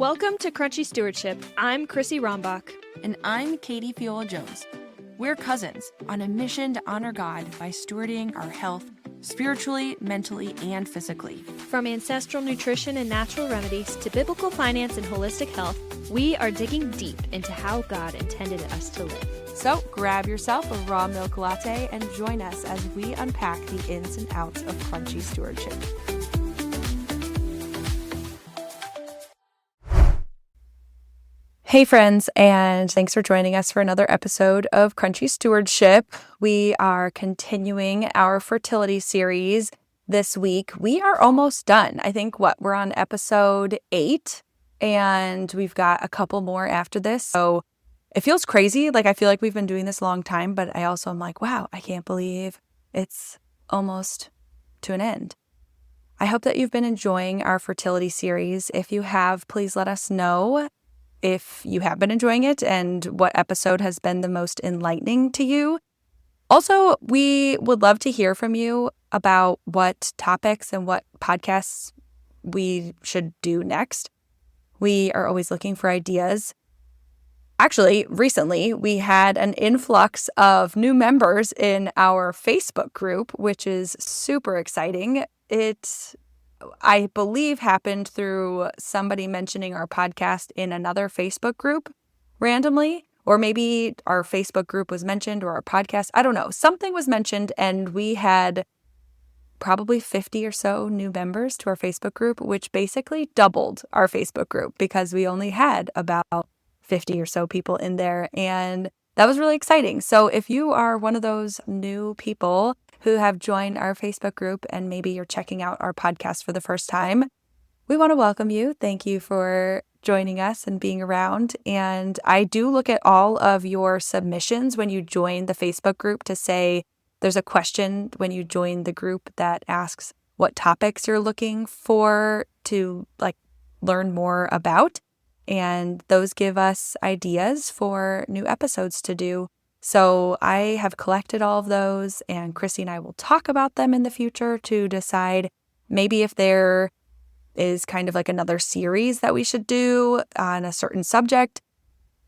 Welcome to Crunchy Stewardship. I'm Chrissy Rombach. And I'm Katie Fiola-Jones. We're cousins on a mission to honor God by stewarding our health spiritually, mentally, and physically. From ancestral nutrition and natural remedies to biblical finance and holistic health, we are digging deep into how God intended us to live. So grab yourself a raw milk latte and join us as we unpack the ins and outs of Crunchy Stewardship. Hey friends, and thanks for joining us for another episode of Crunchy Stewardship. We are continuing our Fertility Series this week. We are almost done. I think we're on episode 8, and we've got a couple more after this. So it feels crazy. I feel like we've been doing this a long time, but I also am like, wow, I can't believe it's almost to an end. I hope that you've been enjoying our Fertility Series. If you have, please let us know if you have been enjoying it and what episode has been the most enlightening to you. Also, we would love to hear from you about what topics and what podcasts we should do next. We are always looking for ideas. Actually, recently, we had an influx of new members in our Facebook group, which is super exciting. It, I believe, happened through somebody mentioning our podcast in another Facebook group randomly, or maybe our Facebook group was mentioned or our podcast. I don't know. Something was mentioned, and we had probably 50 or so new members to our Facebook group, which basically doubled our Facebook group because we only had about 50 or so people in there, and that was really exciting. So if you are one of those new people who have joined our Facebook group and maybe you're checking out our podcast for the first time, we want to welcome you. Thank you for joining us and being around. And I do look at all of your submissions when you join the Facebook group to say there's a question when you join the group that asks what topics you're looking for to learn more about. And those give us ideas for new episodes to do. So I have collected all of those, and Chrissy and I will talk about them in the future to decide maybe if there is kind of another series that we should do on a certain subject.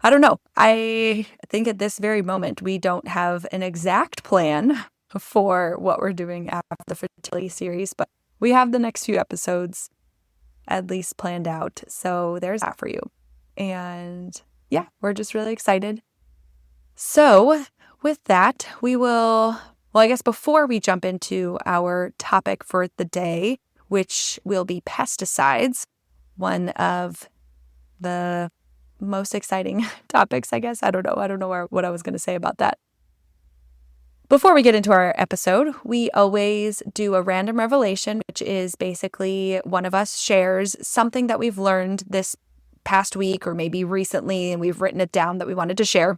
I don't know. I think at this very moment, we don't have an exact plan for what we're doing after the Fertility Series, but we have the next few episodes at least planned out. So there's that for you. And yeah, we're just really excited. So with that, I guess before we jump into our topic for the day, which will be pesticides, one of the most exciting topics, I guess. I don't know what I was going to say about that. Before we get into our episode, we always do a random revelation, which is basically one of us shares something that we've learned this past week or maybe recently, and we've written it down that we wanted to share.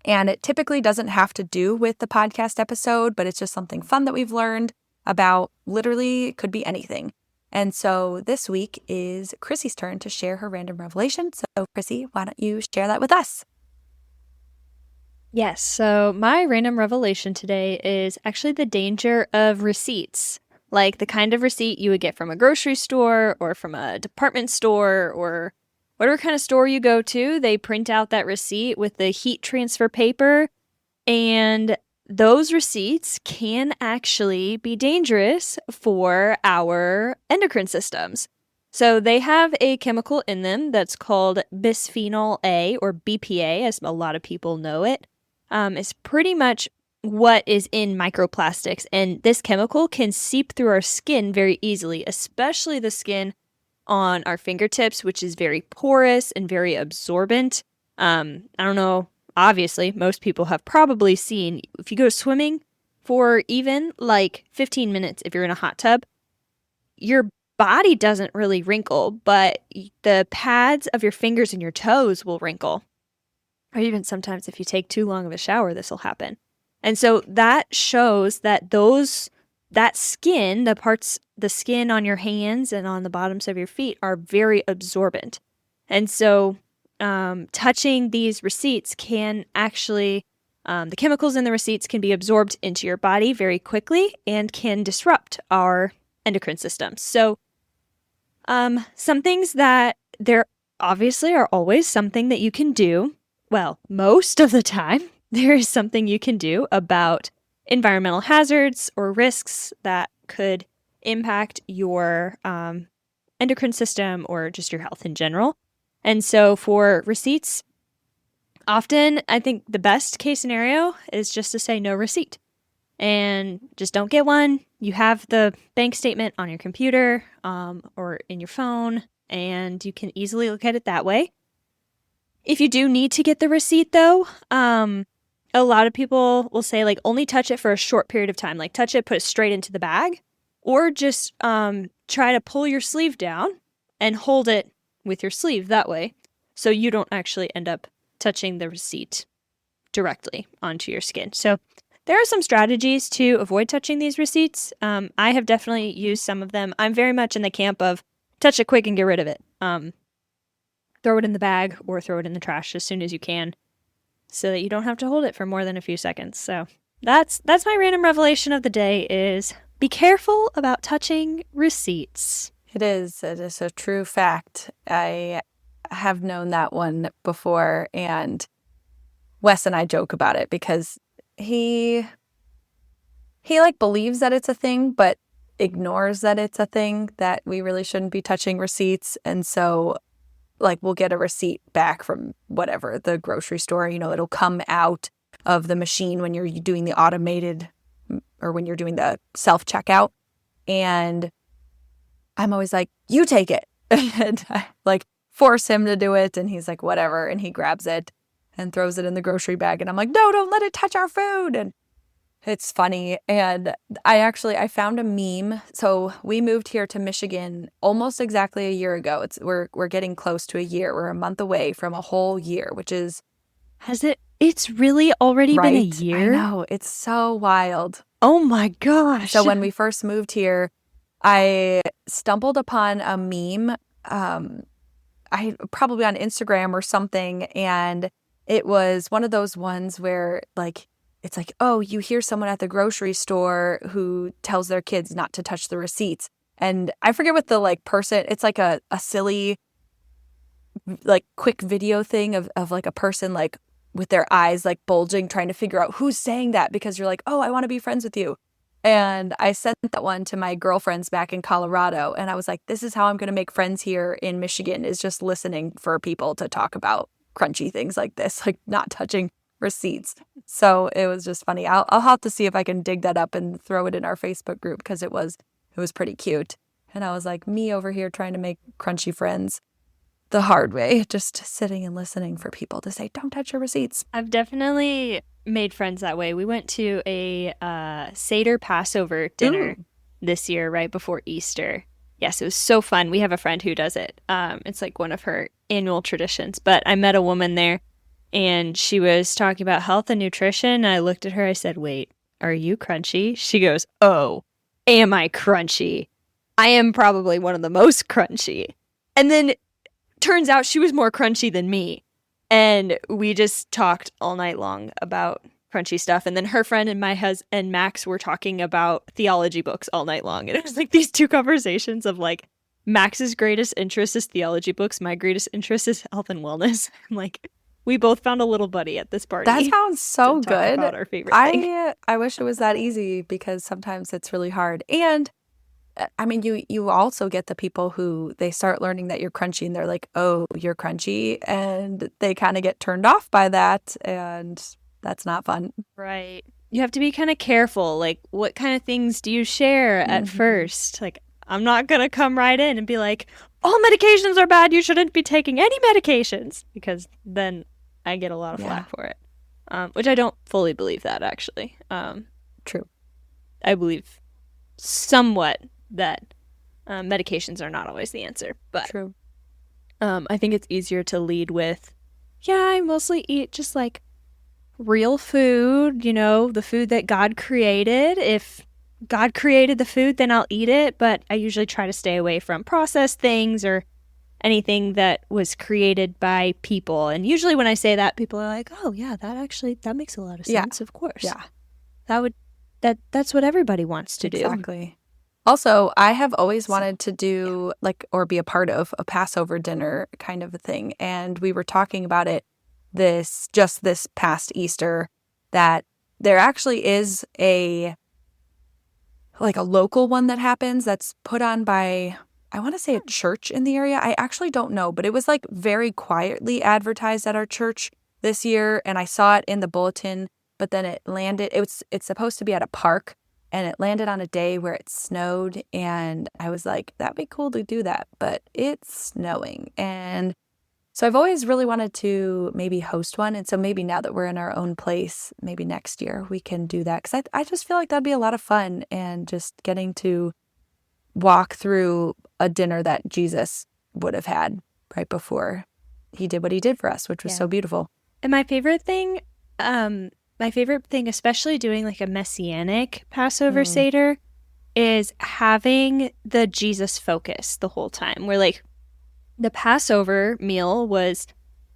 And it typically doesn't have to do with the podcast episode, but it's just something fun that we've learned about. Literally, it could be anything. And so this week is Chrissy's turn to share her random revelation. So Chrissy, why don't you share that with us? Yes, so my random revelation today is actually the danger of receipts. Like the kind of receipt you would get from a grocery store or from a department store or whatever kind of store you go to. They print out that receipt with the heat transfer paper, and those receipts can actually be dangerous for our endocrine systems. So they have a chemical in them that's called bisphenol A, or BPA, as a lot of people know it. It's pretty much what is in microplastics, and this chemical can seep through our skin very easily, especially the skin on our fingertips, which is very porous and very absorbent. I don't know, obviously, most people have probably seen, if you go swimming for even 15 minutes, if you're in a hot tub, your body doesn't really wrinkle, but the pads of your fingers and your toes will wrinkle. Or even sometimes if you take too long of a shower, this will happen. And so that shows that that skin, the skin on your hands and on the bottoms of your feet are very absorbent. And so touching these receipts can actually, the chemicals in the receipts can be absorbed into your body very quickly and can disrupt our endocrine system. So some things that there obviously are always something that you can do. Well, most of the time, there is something you can do about environmental hazards or risks that could impact your endocrine system or just your health in general. And so for receipts, often I think the best case scenario is just to say no receipt and just don't get one. You have the bank statement on your computer or in your phone, and you can easily look at it that way. If you do need to get the receipt, though, a lot of people will say, like, only touch it for a short period of time. Like, touch it, put it straight into the bag, or just try to pull your sleeve down and hold it with your sleeve that way, so you don't actually end up touching the receipt directly onto your skin. So there are some strategies to avoid touching these receipts. I have definitely used some of them. I'm very much in the camp of touch it quick and get rid of it. Throw it in the bag or throw it in the trash as soon as you can so that you don't have to hold it for more than a few seconds. So that's my random revelation of the day is be careful about touching receipts. It is a true fact. I have known that one before, and Wes and I joke about it because he like believes that it's a thing, but ignores that it's a thing, that we really shouldn't be touching receipts. And so like we'll get a receipt back from whatever, the grocery store, it'll come out of the machine when you're doing the automated or when you're doing the self-checkout. And I'm always like, you take it. And I like force him to do it. And he's like, whatever. And he grabs it and throws it in the grocery bag. And I'm like, no, don't let it touch our food. And it's funny. And I found a meme. So we moved here to Michigan almost exactly a year ago. We're getting close to a year. We're a month away from a whole year, which is... It's really already been a year? I know. It's so wild. Oh my gosh. So when we first moved here, I stumbled upon a meme, I probably on Instagram or something, and it was one of those ones where like it's like, oh, you hear someone at the grocery store who tells their kids not to touch the receipts, and I forget what the like person. It's like a silly like quick video thing of like a person like with their eyes like bulging, trying to figure out who's saying that because you're like, oh, I want to be friends with you. And I sent that one to my girlfriends back in Colorado. And I was like, this is how I'm going to make friends here in Michigan, is just listening for people to talk about crunchy things like this, like not touching receipts. So it was just funny. I'll have to see if I can dig that up and throw it in our Facebook group because it was pretty cute. And I was like, me over here trying to make crunchy friends the hard way, just sitting and listening for people to say, don't touch your receipts. I've definitely made friends that way. We went to a Seder Passover dinner this year right before Easter. Yes, it was so fun. We have a friend who does it. It's like one of her annual traditions. But I met a woman there, and she was talking about health and nutrition. I looked at her. I said, wait, are you crunchy? She goes, oh, am I crunchy? I am probably one of the most crunchy. And then turns out she was more crunchy than me. And we just talked all night long about crunchy stuff. And then her friend and my husband and Max were talking about theology books all night long. And it was like these two conversations of like, Max's greatest interest is theology books. My greatest interest is health and wellness. I'm like, we both found a little buddy at this party. That sounds so to talk good. about our favorite thing. I wish it was that easy because sometimes it's really hard. And I mean, you also get the people who they start learning that you're crunchy and they're like, oh, you're crunchy. And they kind of get turned off by that. And that's not fun. Right. You have to be kind of careful. Like, what kind of things do you share at first? Like, I'm not going to come right in and be like, all medications are bad. You shouldn't be taking any medications. Because then I get a lot of flack for it. Which I don't fully believe that, actually. True. I believe somewhat that medications are not always the answer. But true. I think it's easier to lead with, I mostly eat just like real food, the food that God created. If God created the food, then I'll eat it. But I usually try to stay away from processed things or anything that was created by people. And usually when I say that, people are like, oh, yeah, that makes a lot of sense. Of course. Yeah. That's what everybody wants to do. Exactly. Also, I have always wanted to do or be a part of a Passover dinner kind of a thing. And we were talking about it this past Easter, that there actually is a local one that happens that's put on by, I want to say, a church in the area. I actually don't know, but it was very quietly advertised at our church this year. And I saw it in the bulletin, but then it's supposed to be at a park. And it landed on a day where it snowed, and I was like, that'd be cool to do that, but it's snowing. And so I've always really wanted to maybe host one. And so maybe now that we're in our own place, maybe next year we can do that. Because I just feel like that'd be a lot of fun, and just getting to walk through a dinner that Jesus would have had right before he did what he did for us, which was so beautiful. And my favorite thing, especially doing a messianic Passover Seder, is having the Jesus focus the whole time. Where the Passover meal was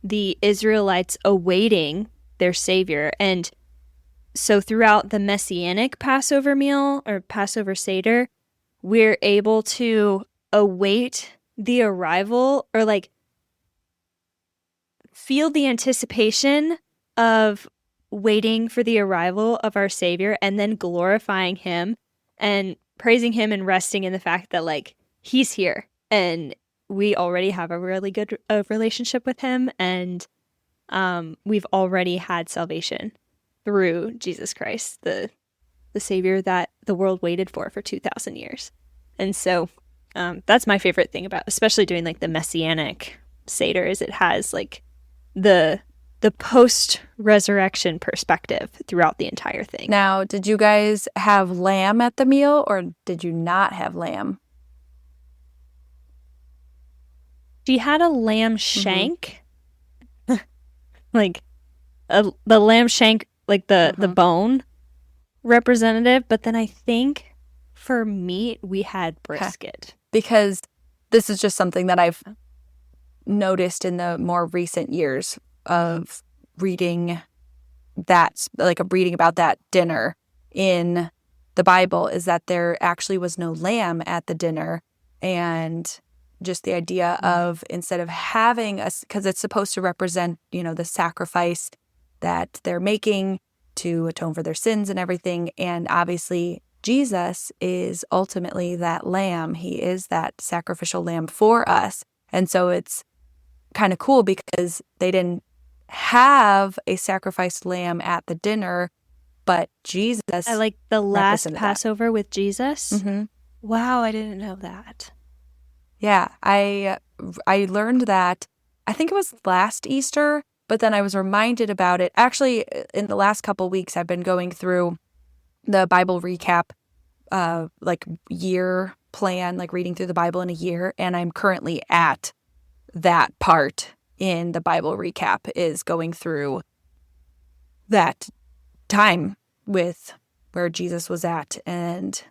the Israelites awaiting their Savior. And so throughout the messianic Passover meal or Passover Seder, we're able to await the arrival, or feel the anticipation of waiting for the arrival of our Savior, and then glorifying him and praising him and resting in the fact that he's here and we already have a really good relationship with him, and we've already had salvation through Jesus Christ, the Savior that the world waited for 2,000 years. And so that's my favorite thing about especially doing the Messianic Seder, is it has the post-resurrection perspective throughout the entire thing. Now, did you guys have lamb at the meal, or did you not have lamb? She had a lamb shank, the lamb shank, the bone representative. But then I think for meat, we had brisket. Because this is just something that I've noticed in the more recent years of reading about that dinner in the Bible, is that there actually was no lamb at the dinner. And just the idea of, instead of having because it's supposed to represent, the sacrifice that they're making to atone for their sins and everything. And obviously Jesus is ultimately that lamb. He is that sacrificial lamb for us. And so it's kind of cool because they didn't have a sacrificed lamb at the dinner, but Jesus. I like the last Passover with Jesus. Mm-hmm. Wow, I didn't know that. Yeah, I learned that, I think it was last Easter, but then I was reminded about it. Actually, in the last couple weeks, I've been going through the Bible recap, year plan, reading through the Bible in a year, and I'm currently at that part in the Bible recap, is going through that time with where Jesus was at. And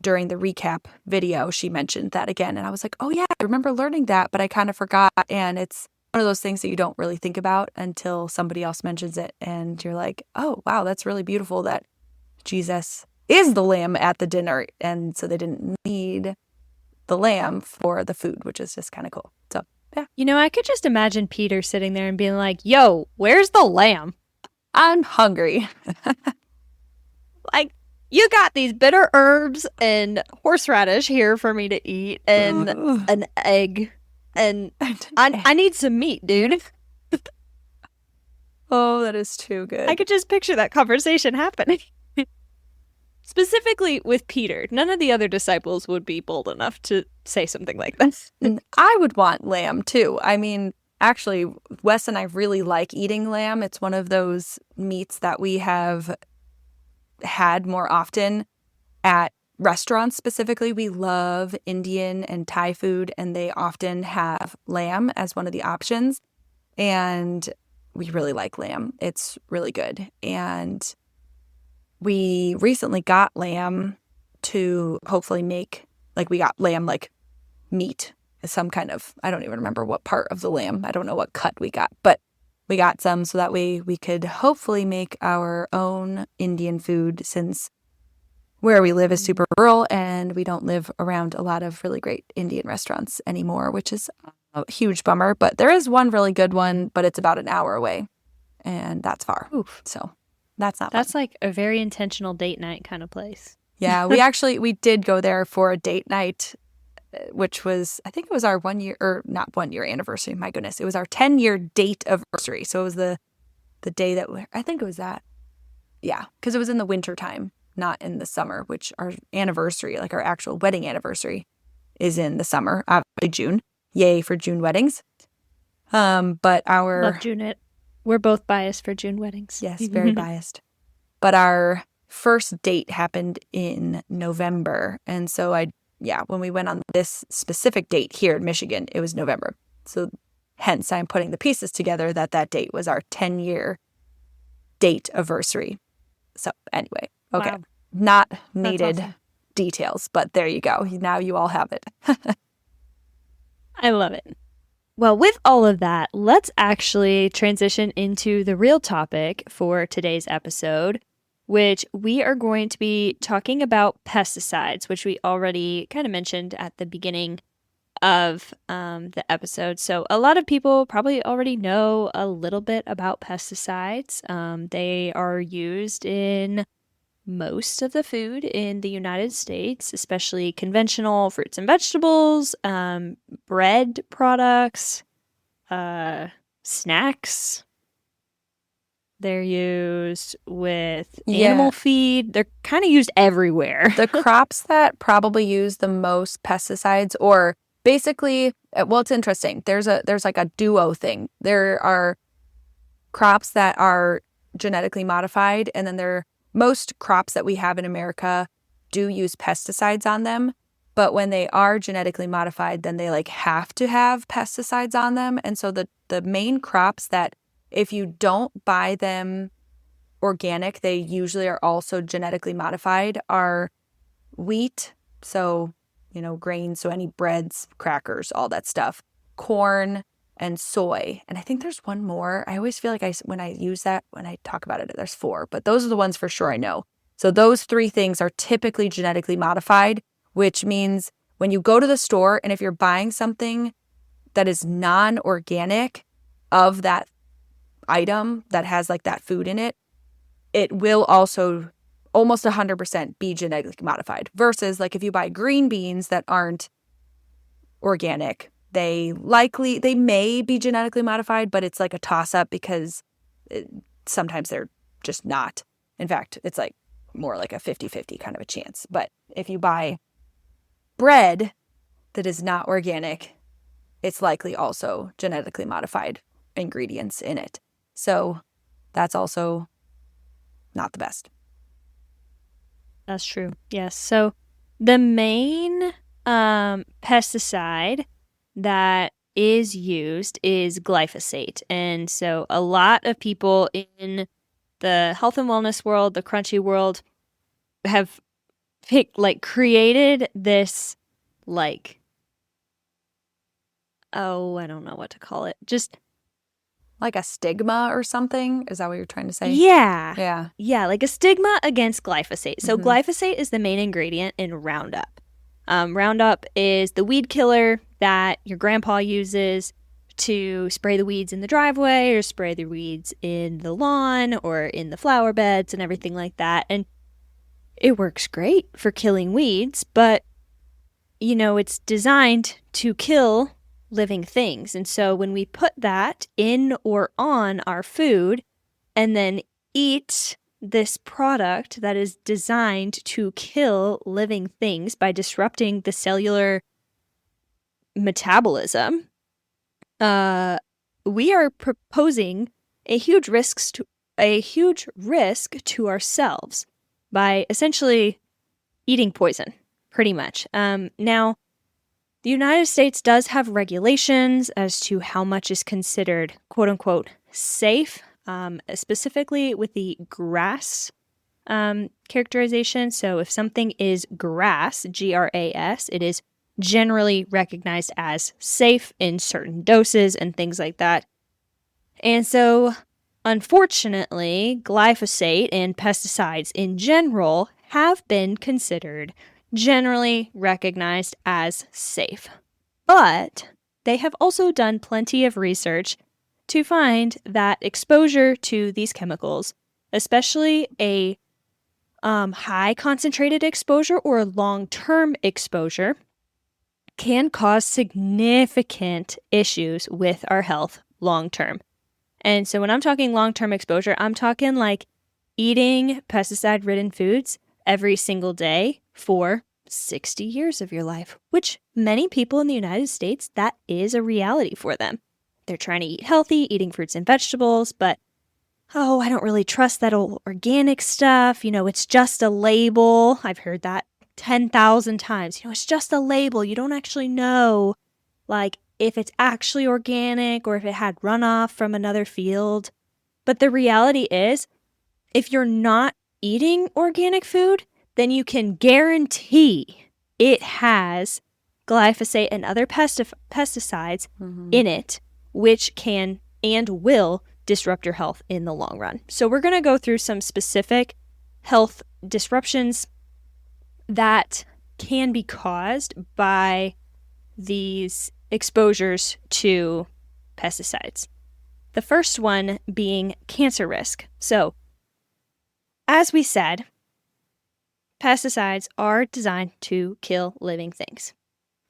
during the recap video, she mentioned that again. And I was like, oh yeah, I remember learning that, but I kind of forgot. And it's one of those things that you don't really think about until somebody else mentions it. And you're like, oh, wow, that's really beautiful that Jesus is the lamb at the dinner. And so they didn't need the lamb for the food, which is just kind of cool. So, yeah. I could just imagine Peter sitting there and being like, yo, where's the lamb? I'm hungry. You got these bitter herbs and horseradish here for me to eat, and an egg, and I need some meat, dude. Oh, that is too good. I could just picture that conversation happening. Specifically with Peter. None of the other disciples would be bold enough to say something like this. I would want lamb too. I mean, actually, Wes and I really like eating lamb. It's one of those meats that we have had more often at restaurants. Specifically, we love Indian and Thai food, and they often have lamb as one of the options. And we really like lamb. It's really good. And we recently got lamb to hopefully make, we got lamb meat, some kind of, I don't even remember what part of the lamb. I don't know what cut we got, but we got some so that way we could hopefully make our own Indian food, since where we live is super rural and we don't live around a lot of really great Indian restaurants anymore, which is a huge bummer. But there is one really good one, but it's about an hour away and that's far. Oof. So that's not That's fun. like a very intentional date night kind of place. Yeah, we did go there for a date night, which was, I think it was our 1 year, or not 1 year anniversary. My goodness. It was our 10-year date anniversary. So it was the day that I think it was that. Yeah, because it was in the winter time, not in the summer, which our anniversary, like our actual wedding anniversary, is in the summer, obviously June. Yay for June weddings. But Love June. We're both biased for June weddings. Yes, very biased. But our first date happened in November. And so when we went on this specific date here in Michigan, it was November. So hence I'm putting the pieces together that date was our 10-year date anniversary. So anyway, okay. Wow. Not needed awesome. Details, but there you go. Now you all have it. I love it. Well, with all of that, let's actually transition into the real topic for today's episode, which we are going to be talking about pesticides, which we already kind of mentioned at the beginning of the episode. So a lot of people probably already know a little bit about pesticides. They are used in most of the food in the United States, especially conventional fruits and vegetables, bread products, snacks. They're used with animal feed. They're kind of used everywhere. The crops that probably use the most pesticides, or basically, well, it's interesting. There's like a duo thing. There are crops that are genetically modified, and then most crops that we have in America do use pesticides on them. But when they are genetically modified, then they like have to have pesticides on them. And so the main crops that, if you don't buy them organic, they usually are also genetically modified, are wheat. So, grains, so any breads, crackers, all that stuff, corn, and soy. And I think there's one more. I always feel like when I talk about it, there's 4, but those are the ones for sure I know. So those 3 things are typically genetically modified, which means when you go to the store and if you're buying something that is non-organic of that item that has like that food in it, it will also almost 100% be genetically modified. Versus like if you buy green beans that aren't organic, they may be genetically modified, but it's like a toss-up because sometimes they're just not. In fact, it's like more like a 50-50 kind of a chance. But if you buy bread that is not organic, it's likely also genetically modified ingredients in it. So that's also not the best. That's true. Yes. So the main pesticide that is used is glyphosate. And so a lot of people in the health and wellness world, the crunchy world, have created this I don't know what to call it. Just like a stigma or something? Is that what you're trying to say? Yeah, like a stigma against glyphosate. So Mm-hmm. glyphosate is the main ingredient in Roundup. Roundup is the weed killer that your grandpa uses to spray the weeds in the driveway or spray the weeds in the lawn or in the flower beds and everything like that. And it works great for killing weeds, but, it's designed to kill living things. And so when we put that in or on our food and then eat this product that is designed to kill living things by disrupting the cellular metabolism, we are proposing a huge risk to ourselves by essentially eating poison, pretty much. Now, the United States does have regulations as to how much is considered quote unquote safe, specifically with the grass characterization. So if something is grass, GRAS, it is generally recognized as safe in certain doses and things like that. And so, unfortunately, glyphosate and pesticides in general have been considered generally recognized as safe. But they have also done plenty of research to find that exposure to these chemicals, especially a high concentrated exposure or long-term exposure, can cause significant issues with our health long-term. And so when I'm talking long-term exposure, I'm talking like eating pesticide-ridden foods every single day for 60 years of your life, which many people in the United States, that is a reality for them. They're trying to eat healthy, eating fruits and vegetables, but I don't really trust that old organic stuff. It's just a label. I've heard that 10,000 times. It's just a label. You don't actually know, like, if it's actually organic or if it had runoff from another field. But the reality is, if you're not eating organic food, then you can guarantee it has glyphosate and other pesticides in it, which can and will disrupt your health in the long run. So we're going to go through some specific health disruptions that can be caused by these exposures to pesticides. The first one being cancer risk. So, as we said, pesticides are designed to kill living things.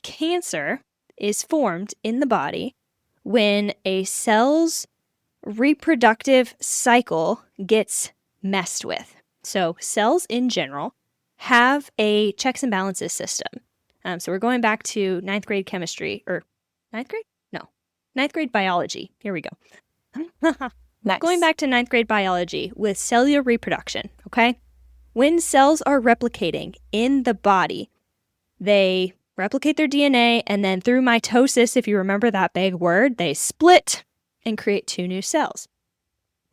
Cancer is formed in the body when a cell's reproductive cycle gets messed with. So cells in general have a checks and balances system. So we're going back to ninth grade chemistry, or ninth grade? No, ninth grade biology. Here we go. Nice. Going back to ninth grade biology with cellular reproduction, okay? When cells are replicating in the body, they replicate their DNA, and then through mitosis, if you remember that big word, they split and create 2 new cells.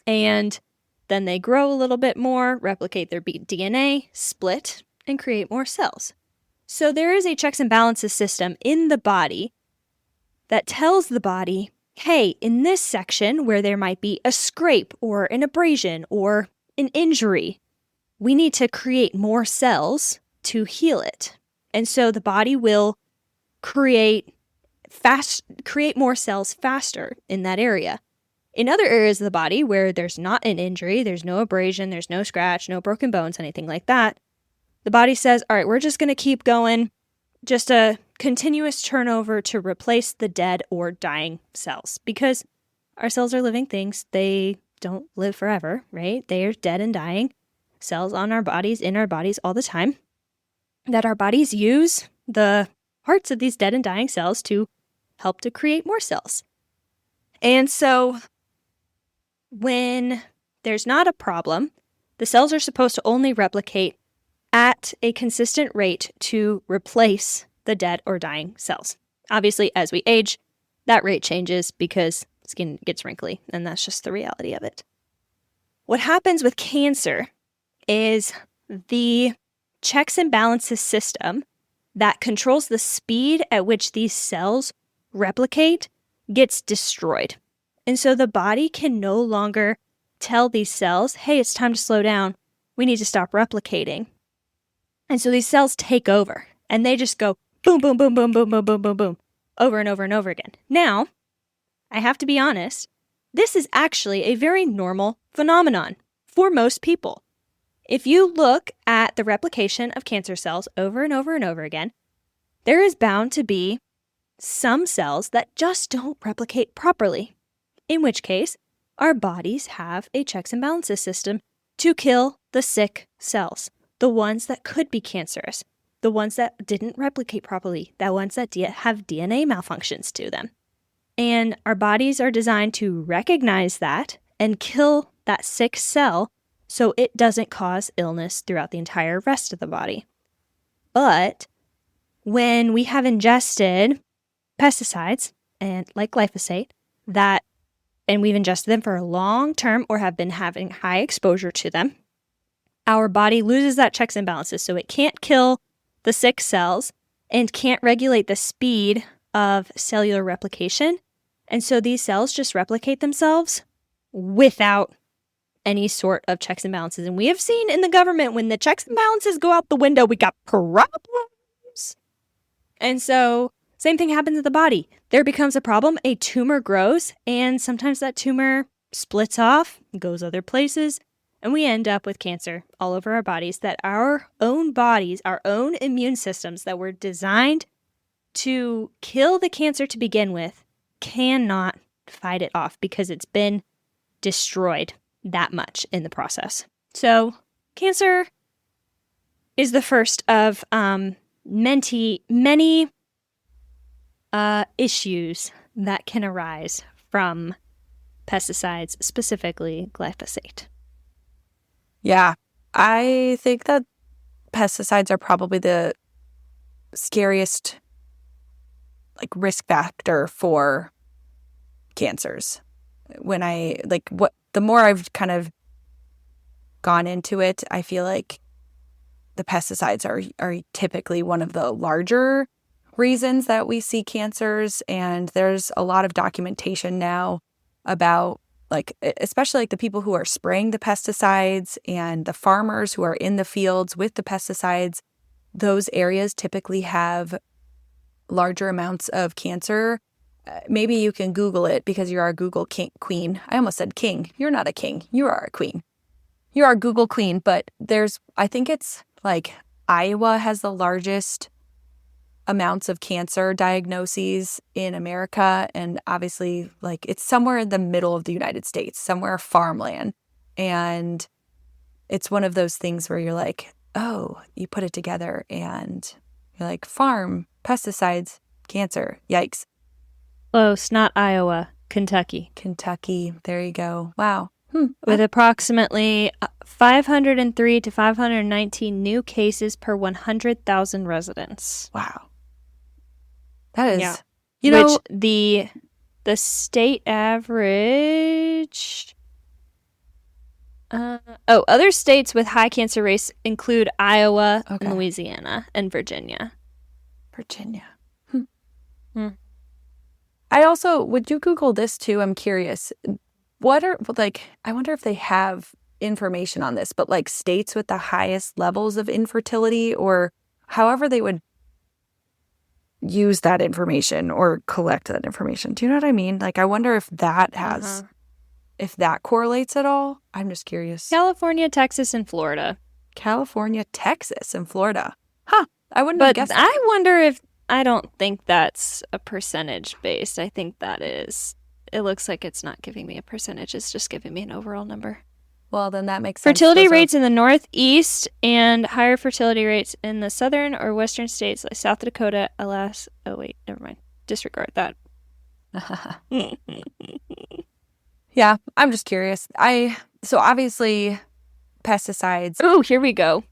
And then they grow a little bit more, replicate their DNA, split, and create more cells. So there is a checks and balances system in the body that tells the body, hey, in this section where there might be a scrape or an abrasion or an injury, we need to create more cells to heal it. And so the body will create more cells faster in that area. In other areas of the body where there's not an injury, there's no abrasion, there's no scratch, no broken bones, anything like that, the body says, all right, we're just going to keep going, just a continuous turnover to replace the dead or dying cells, because our cells are living things. They don't live forever, right? They are dead and dying cells on our bodies, in our bodies all the time, that our bodies use the parts of these dead and dying cells to help to create more cells. And so when there's not a problem, the cells are supposed to only replicate at a consistent rate to replace the dead or dying cells. Obviously, as we age, that rate changes because skin gets wrinkly, and that's just the reality of it. What happens with cancer is the checks and balances system that controls the speed at which these cells replicate gets destroyed. And so the body can no longer tell these cells, hey, it's time to slow down. We need to stop replicating. And so these cells take over and they just go boom, boom, boom, boom, boom, boom, boom, boom, boom, over and over and over again. Now, I have to be honest, this is actually a very normal phenomenon for most people. If you look at the replication of cancer cells over and over and over again, there is bound to be some cells that just don't replicate properly, in which case our bodies have a checks and balances system to kill the sick cells, the ones that could be cancerous, the ones that didn't replicate properly, the ones that have DNA malfunctions to them. And our bodies are designed to recognize that and kill that sick cell so it doesn't cause illness throughout the entire rest of the body. But when we have ingested pesticides, and like glyphosate, and we've ingested them for a long term or have been having high exposure to them, our body loses that checks and balances. So it can't kill the sick cells and can't regulate the speed of cellular replication. And so these cells just replicate themselves without any sort of checks and balances. And we have seen in the government, when the checks and balances go out the window, we got problems. And so same thing happens in the body. There becomes a problem, a tumor grows, and sometimes that tumor splits off, goes other places, and we end up with cancer all over our bodies that our own bodies, our own immune systems that were designed to kill the cancer to begin with, cannot fight it off because it's been destroyed that much in the process. So cancer is the first of many issues that can arise from pesticides, specifically glyphosate. Yeah, I think that pesticides are probably the scariest risk factor for cancers. When the more I've kind of gone into it, I feel like the pesticides are typically one of the larger reasons that we see cancers. And there's a lot of documentation now about especially the people who are spraying the pesticides and the farmers who are in the fields with the pesticides. Those areas typically have larger amounts of cancer. Maybe you can Google it because you're our Google queen. I almost said king. You're not a king. You are a queen. You're our Google queen. But I think it's Iowa has the largest amounts of cancer diagnoses in America. And obviously, it's somewhere in the middle of the United States, somewhere farmland. And it's one of those things where you're like, oh, you put it together and you're like, farm, pesticides, cancer, yikes. Close, not Iowa, Kentucky. Kentucky, there you go. Wow. With approximately 503 to 519 new cases per 100,000 residents. Wow. That is, which the state average. Other states with high cancer rates include Iowa, and Louisiana, and Virginia. I also, would you Google this too? I'm curious. What are, I wonder if they have information on this, but states with the highest levels of infertility or however they would use that information or collect that information. Do you know what I mean? I wonder if that has, if that correlates at all. I'm just curious. California, Texas, and Florida. California, Texas, and Florida. Huh. I wouldn't have guessed that. I wonder if, I don't think that's a percentage based. I think that is, it looks like it's not giving me a percentage. It's just giving me an overall number. Well, then that makes sense. Fertility rates in the Northeast and higher fertility rates in the southern or western states like South Dakota, Alaska. Oh, wait, never mind. Disregard that. Yeah, I'm just curious. So obviously, pesticides. Oh, here we go.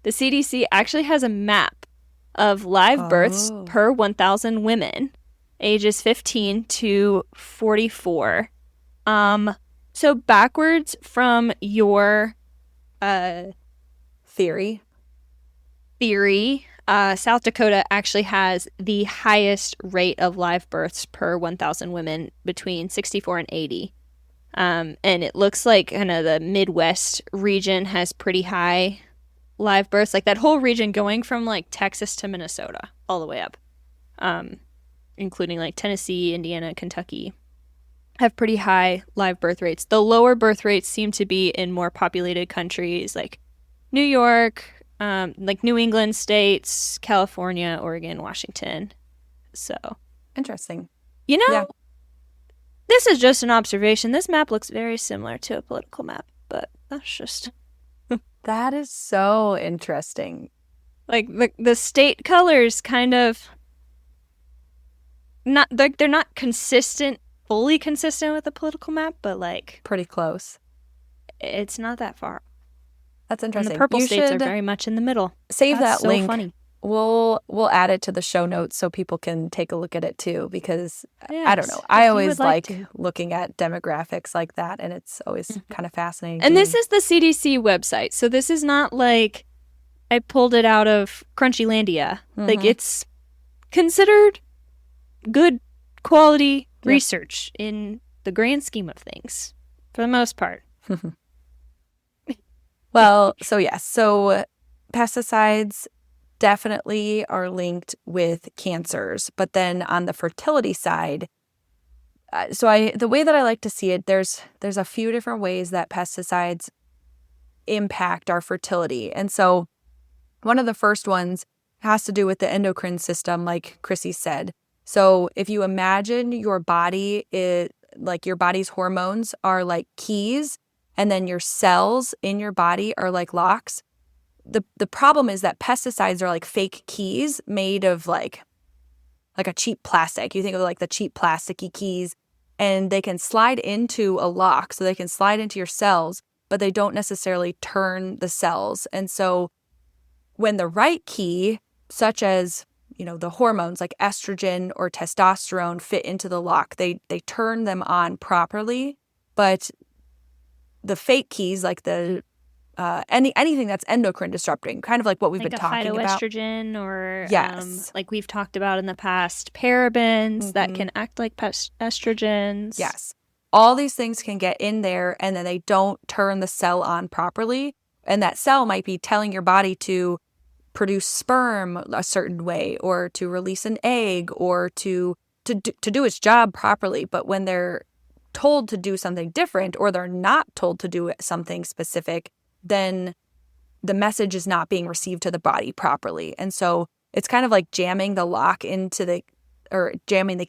The CDC actually has a map of live births per 1,000 women, ages 15 to 44. So backwards from your theory, South Dakota actually has the highest rate of live births per 1,000 women between 64 and 80. And it looks like kind of the Midwest region has pretty high live births. That whole region going from Texas to Minnesota all the way up, including Tennessee, Indiana, Kentucky, have pretty high live birth rates. The lower birth rates seem to be in more populated countries like New York, New England states, California, Oregon, Washington. So interesting. This is just an observation. This map looks very similar to a political map, but that's just... That is so interesting. The state colors kind of... not they're not fully consistent with the political map, but pretty close. It's not that far. That's interesting. And the purple states are very much in the middle. Save That's that link. So funny. We'll add it to the show notes so people can take a look at it too, because I don't know. I always like looking at demographics like that, and it's always kind of fascinating. And this is the CDC website, so this is not I pulled it out of Crunchylandia. It's considered good quality research in the grand scheme of things, for the most part. Well, so yes. So pesticides definitely are linked with cancers. But then on the fertility side, the way that I like to see it, there's a few different ways that pesticides impact our fertility. And so one of the first ones has to do with the endocrine system, like Chrissy said. So if you imagine your body, like your body's hormones are like keys, and then your cells in your body are like locks. The problem is that pesticides are like fake keys made of like a cheap plastic. You think of like the cheap plasticky keys, and they can slide into a lock, so they can slide into your cells, but they don't necessarily turn the cells. And so when the right key, such as, the hormones like estrogen or testosterone fit into the lock, they turn them on properly. But the fake keys, like the anything that's endocrine disrupting, kind of like what we've like been talking about. Phytoestrogen or Yes. like we've talked about in the past, parabens that can act like estrogens. Yes. All these things can get in there, and then they don't turn the cell on properly. And that cell might be telling your body to produce sperm a certain way, or to release an egg, or to do its job properly. But when they're told to do something different, or they're not told to do something specific, then the message is not being received to the body properly. And so it's kind of like jamming the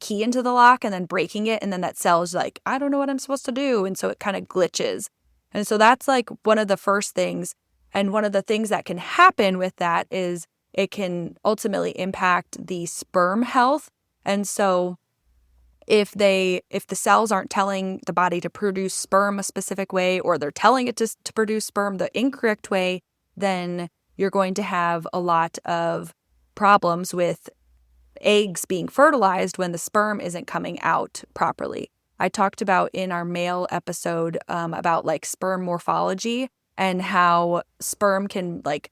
key into the lock and then breaking it. And then that cell is like, I don't know what I'm supposed to do. And so it kind of glitches. And so that's like one of the first things. And one of the things that can happen with that is it can ultimately impact the sperm health. And so if the cells aren't telling the body to produce sperm a specific way, or they're telling it to produce sperm the incorrect way, then you're going to have a lot of problems with eggs being fertilized when the sperm isn't coming out properly. I talked about in our male episode about like sperm morphology and how sperm can like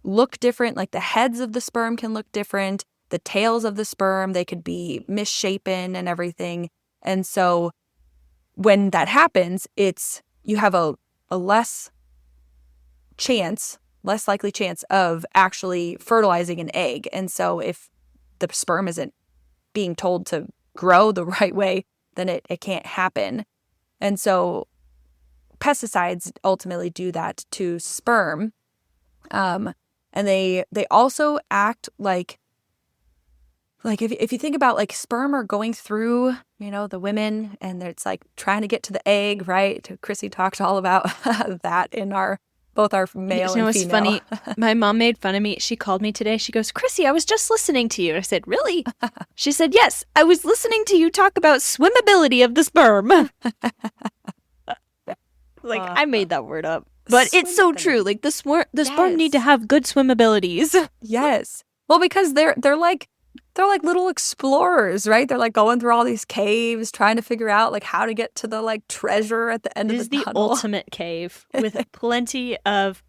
look different, like the heads of the sperm can look different. The tails of the sperm, they could be misshapen and everything. And so when that happens, you have a less likely chance of actually fertilizing an egg. And so if the sperm isn't being told to grow the right way, then it can't happen. And so pesticides ultimately do that to sperm. And they also act like if you think about like sperm are going through, the women, and it's like trying to get to the egg, right? Chrissy talked all about that in both our male and female. It's funny. My mom made fun of me. She called me today. She goes, Chrissy, I was just listening to you. I said, really? She said, yes, I was listening to you talk about swimmability of the sperm. I made that word up. But it's so true. Like the sperm need to have good swimmabilities. Yes. Well, because they're like little explorers, right? They're like going through all these caves, trying to figure out like how to get to the like treasure at the end of the tunnel. It is the ultimate cave with plenty of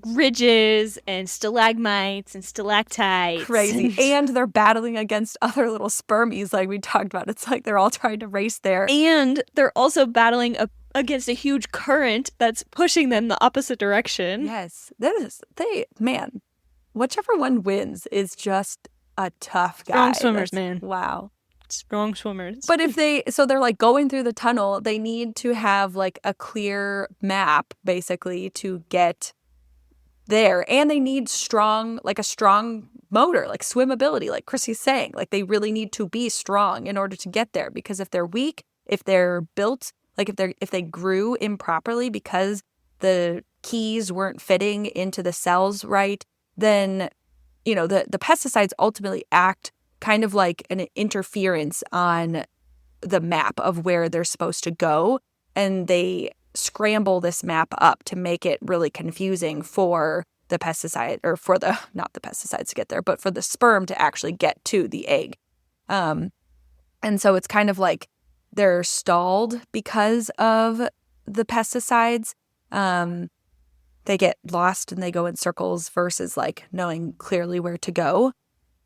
ridges and stalagmites and stalactites. Crazy. And they're battling against other little spermies like we talked about. It's like they're all trying to race there. And they're also battling against a huge current that's pushing them the opposite direction. Yes. Whichever one wins is just a tough guy. Strong swimmers, man. Wow. Strong swimmers. But they're like going through the tunnel, they need to have like a clear map basically to get there. And they need a strong motor, like swimmability, like Chrissy's saying. Like they really need to be strong in order to get there, because if they're weak, if they're built, like if they grew improperly because the keys weren't fitting into the cells right, then the pesticides ultimately act kind of like an interference on the map of where they're supposed to go. And they scramble this map up to make it really confusing for the pesticide, or for not the pesticides to get there, but for the sperm to actually get to the egg. And so it's kind of like they're stalled because of the pesticides. They get lost and they go in circles versus like knowing clearly where to go.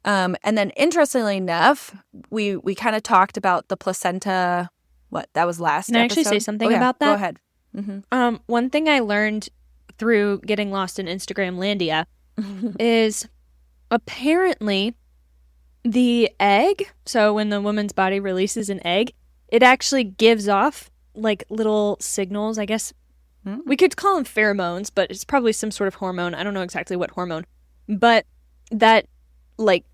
And then interestingly enough, we kind of talked about the placenta. What, that was last episode? Can I actually say something about that? Go ahead. Mm-hmm. One thing I learned through getting lost in Instagram landia is apparently the egg. So when the woman's body releases an egg, it actually gives off like little signals. I guess we could call them pheromones, but it's probably some sort of hormone. I don't know exactly what hormone, but that like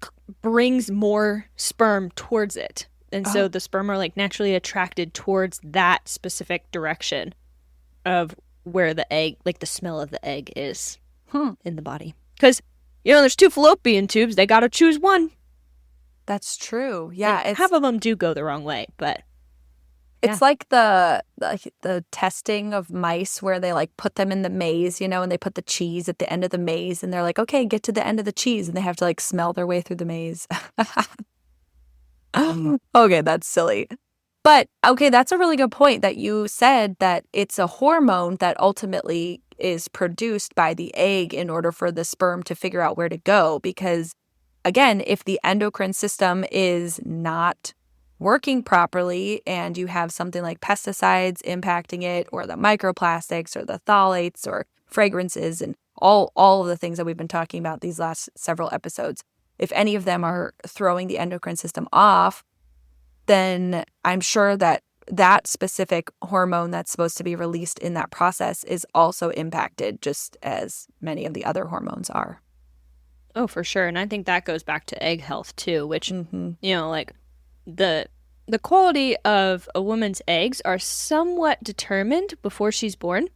brings more sperm towards it. And so the sperm are like naturally attracted towards that specific direction of where the egg, like the smell of the egg is in the body. Because, there's 2 fallopian tubes. They got to choose one. That's true. Yeah. And half of them do go the wrong way, but. It's like the testing of mice where they like put them in the maze, and they put the cheese at the end of the maze and they're like, okay, get to the end of the cheese. And they have to like smell their way through the maze. Okay, that's silly. But okay, that's a really good point that you said that it's a hormone that ultimately is produced by the egg in order for the sperm to figure out where to go. Because again, if the endocrine system is not working properly and you have something like pesticides impacting it, or the microplastics or the phthalates or fragrances and all of the things that we've been talking about these last several episodes, if any of them are throwing the endocrine system off, then I'm sure that that specific hormone that's supposed to be released in that process is also impacted, just as many of the other hormones are. Oh, for sure. And I think that goes back to egg health too, which, like the quality of a woman's eggs are somewhat determined before she's born,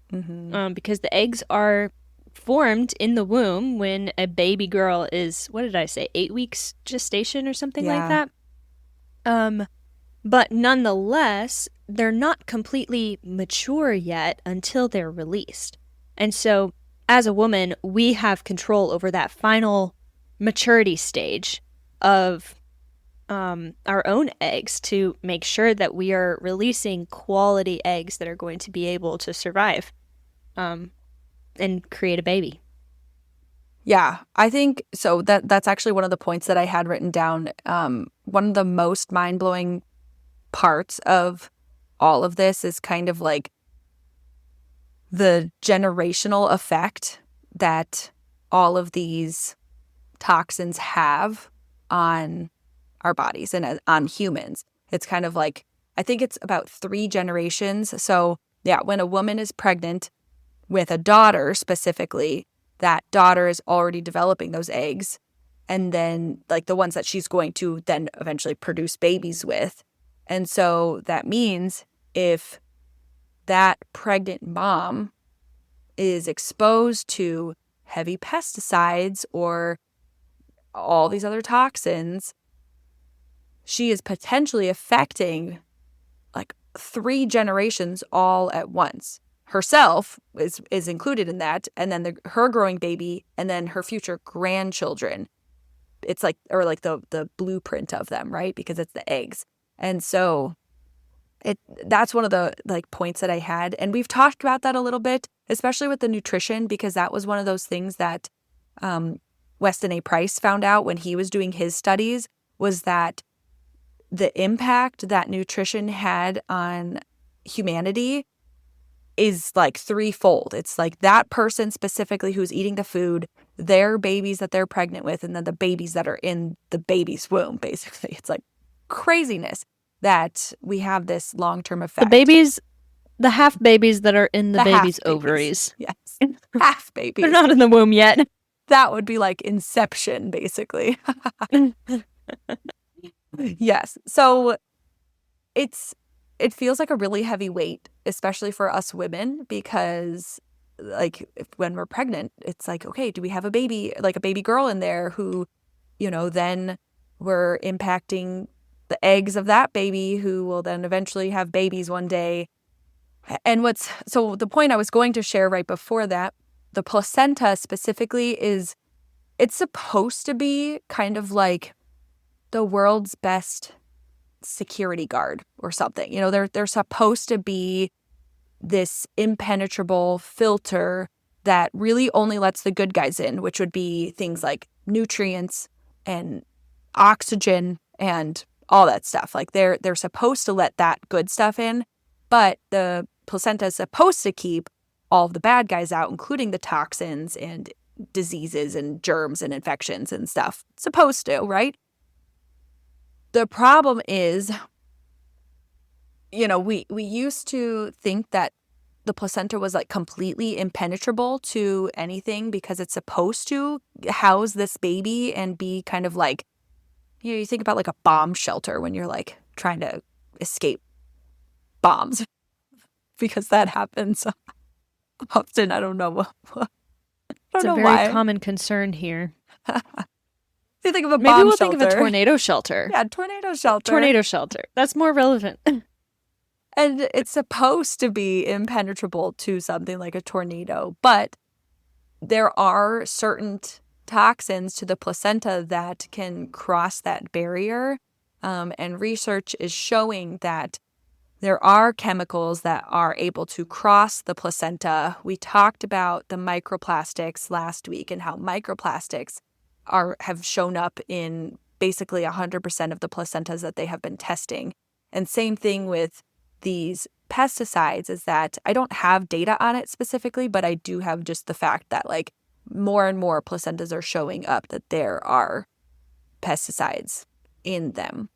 because the eggs are formed in the womb when a baby girl is, what did I say, 8 weeks gestation or something like that. But nonetheless, they're not completely mature yet until they're released. And so as a woman, we have control over that final maturity stage of our own eggs to make sure that we are releasing quality eggs that are going to be able to survive and create a baby. Yeah, I think so. That's actually one of the points that I had written down. One of the most mind-blowing parts of all of this is kind of like the generational effect that all of these toxins have on our bodies and on humans. It's kind of like, I think it's about 3 generations. So yeah, when a woman is pregnant with a daughter specifically, that daughter is already developing those eggs. And then like the ones that she's going to then eventually produce babies with. And so that means if that pregnant mom is exposed to heavy pesticides or all these other toxins, she is potentially affecting like 3 generations all at once. Herself is included in that, and then her growing baby, and then her future grandchildren. It's like, or like the blueprint of them, right? Because it's the eggs. And so that's one of the like points that I had. And we've talked about that a little bit, especially with the nutrition, because that was one of those things that Weston A. Price found out when he was doing his studies, was that the impact that nutrition had on humanity is like 3-fold. It's like that person specifically who's eating the food, their babies that they're pregnant with, and then the babies that are in the baby's womb, basically. It's like craziness that we have this long-term effect. The half babies that are in the baby's ovaries. Yes. Half babies. They're not in the womb yet. That would be like Inception, basically. Yes. So it feels like a really heavy weight, especially for us women, because like when we're pregnant, it's like, okay, do we have a baby, like a baby girl in there who, then we're impacting the eggs of that baby who will then eventually have babies one day. And so the point I was going to share right before that, the placenta specifically it's supposed to be kind of like the world's best security guard or something. They're supposed to be this impenetrable filter that really only lets the good guys in, which would be things like nutrients and oxygen and all that stuff. Like they're supposed to let that good stuff in, but the placenta is supposed to keep all of the bad guys out, including the toxins and diseases and germs and infections and stuff. It's supposed to, right? The problem is, we used to think that the placenta was like completely impenetrable to anything because it's supposed to house this baby and be kind of like, you think about like a bomb shelter when you're like trying to escape bombs because that happens often. I don't know. It's a very common concern here. You think of a Maybe bomb we'll shelter. think of a tornado shelter. Yeah, tornado shelter. Tornado shelter. That's more relevant. And it's supposed to be impenetrable to something like a tornado, but there are certain toxins to the placenta that can cross that barrier. And research is showing that there are chemicals that are able to cross the placenta. We talked about the microplastics last week and how microplastics have shown up in basically 100% of the placentas that they have been testing. And same thing with these pesticides, is that I don't have data on it specifically, but I do have just the fact that like more and more placentas are showing up that there are pesticides in them.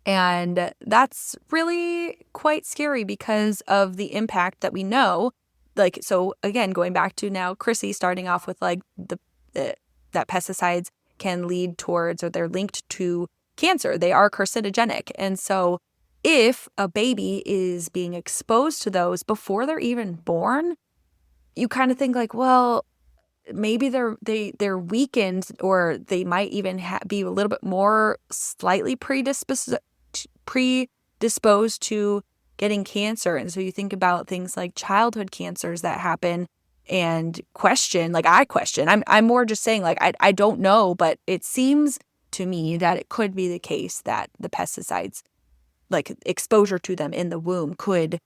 And that's really quite scary because of the impact that we know. Like, so again, going back to now Chrissy starting off with like that pesticides can lead towards, or they're linked to cancer. They are carcinogenic. And so if a baby is being exposed to those before they're even born, you kind of think like, well, maybe they're weakened, or they might even be a little bit more slightly predisposed to getting cancer. And so you think about things like childhood cancers that happen and I question. I'm more just saying like I don't know, but it seems to me that it could be the case that the pesticides, like exposure to them in the womb, could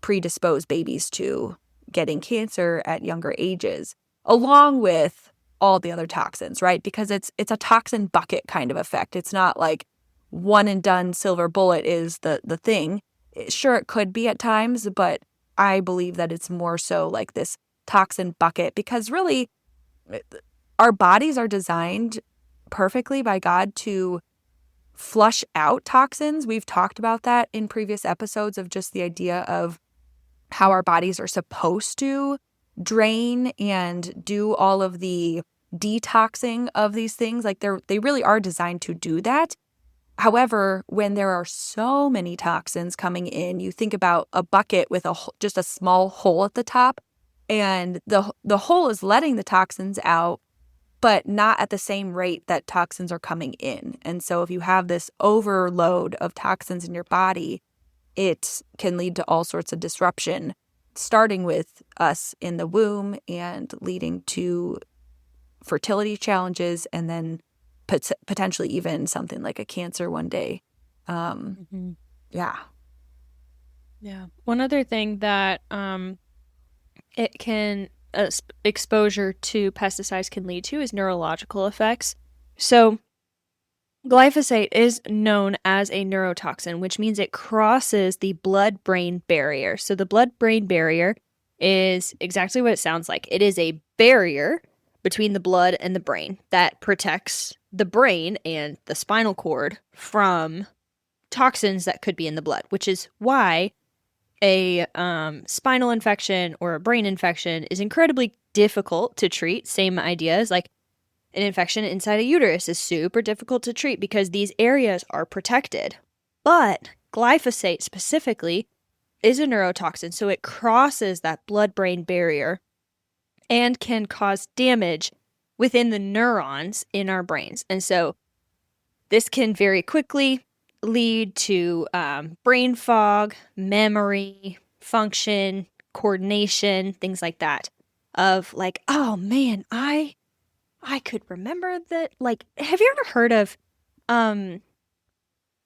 predispose babies to getting cancer at younger ages, along with all the other toxins, right? Because it's a toxin bucket kind of effect. It's not like one and done silver bullet is the thing. Sure, it could be at times, but I believe that it's more so like this toxin bucket, because really our bodies are designed perfectly by God to flush out toxins. We've talked about that in previous episodes of just the idea of how our bodies are supposed to drain and do all of the detoxing of these things. Like they really are designed to do that. However, when there are so many toxins coming in, you think about a bucket with just a small hole at the top, and the hole is letting the toxins out, but not at the same rate that toxins are coming in. And so if you have this overload of toxins in your body, it can lead to all sorts of disruption, starting with us in the womb and leading to fertility challenges, and then potentially even something like a cancer one day. Yeah. One other thing that it can exposure to pesticides can lead to is neurological effects. So glyphosate is known as a neurotoxin, which means it crosses the blood-brain barrier. So the blood-brain barrier is exactly what it sounds like. It is a barrier between the blood and the brain that protects the brain and the spinal cord from toxins that could be in the blood, which is why a spinal infection or a brain infection is incredibly difficult to treat. Same ideas, like an infection inside a uterus is super difficult to treat because these areas are protected. But glyphosate specifically is a neurotoxin, so it crosses that blood-brain barrier and can cause damage within the neurons in our brains. And so this can very quickly lead to brain fog, memory, function, coordination, things like that. Of like, oh man, I could remember that. Like, have you ever heard of,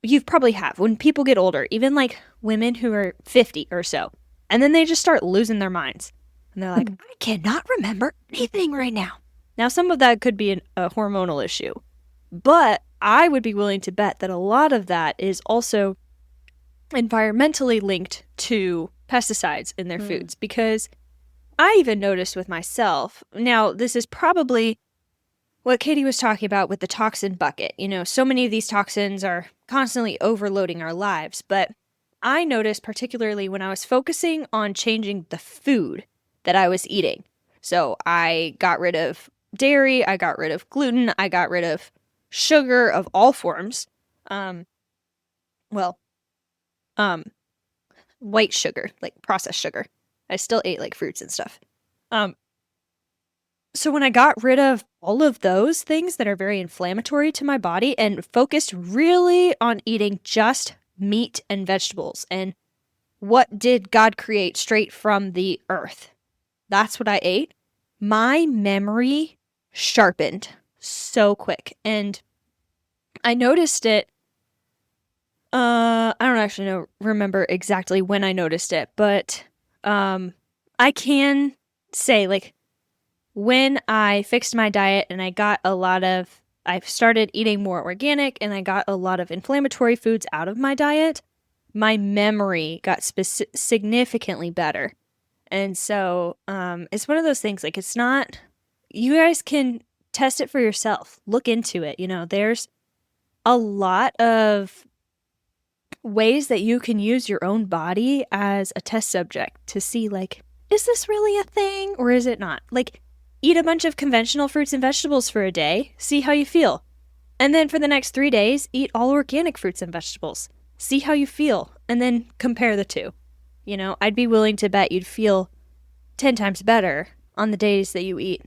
you probably have, when people get older, even like women who are 50 or so, and then they just start losing their minds. And they're like, I cannot remember anything right now. Now, some of that could be a hormonal issue, but I would be willing to bet that a lot of that is also environmentally linked to pesticides in their foods, because I even noticed with myself. Now, this is probably what Katie was talking about with the toxin bucket. So many of these toxins are constantly overloading our lives, but I noticed particularly when I was focusing on changing the food that I was eating. So I got rid of dairy, I got rid of gluten, I got rid of sugar of all forms. Um, well, um, white sugar, like processed sugar. I still ate like fruits and stuff. Um, so when I got rid of all of those things that are very inflammatory to my body and focused really on eating just meat and vegetables and what did God create straight from the earth, that's what I ate. My memory sharpened so quick. And I noticed it. I don't actually remember exactly when I noticed it, but I can say, like, when I fixed my diet and I started eating more organic and I got a lot of inflammatory foods out of my diet, my memory got significantly better. And so it's one of those things, like, it's not, you guys can test it for yourself. Look into it. There's a lot of ways that you can use your own body as a test subject to see, like, is this really a thing or is it not? Like, eat a bunch of conventional fruits and vegetables for a day, see how you feel. And then for the next 3 days, eat all organic fruits and vegetables. See how you feel, and then compare the two. I'd be willing to bet you'd feel 10 times better on the days that you eat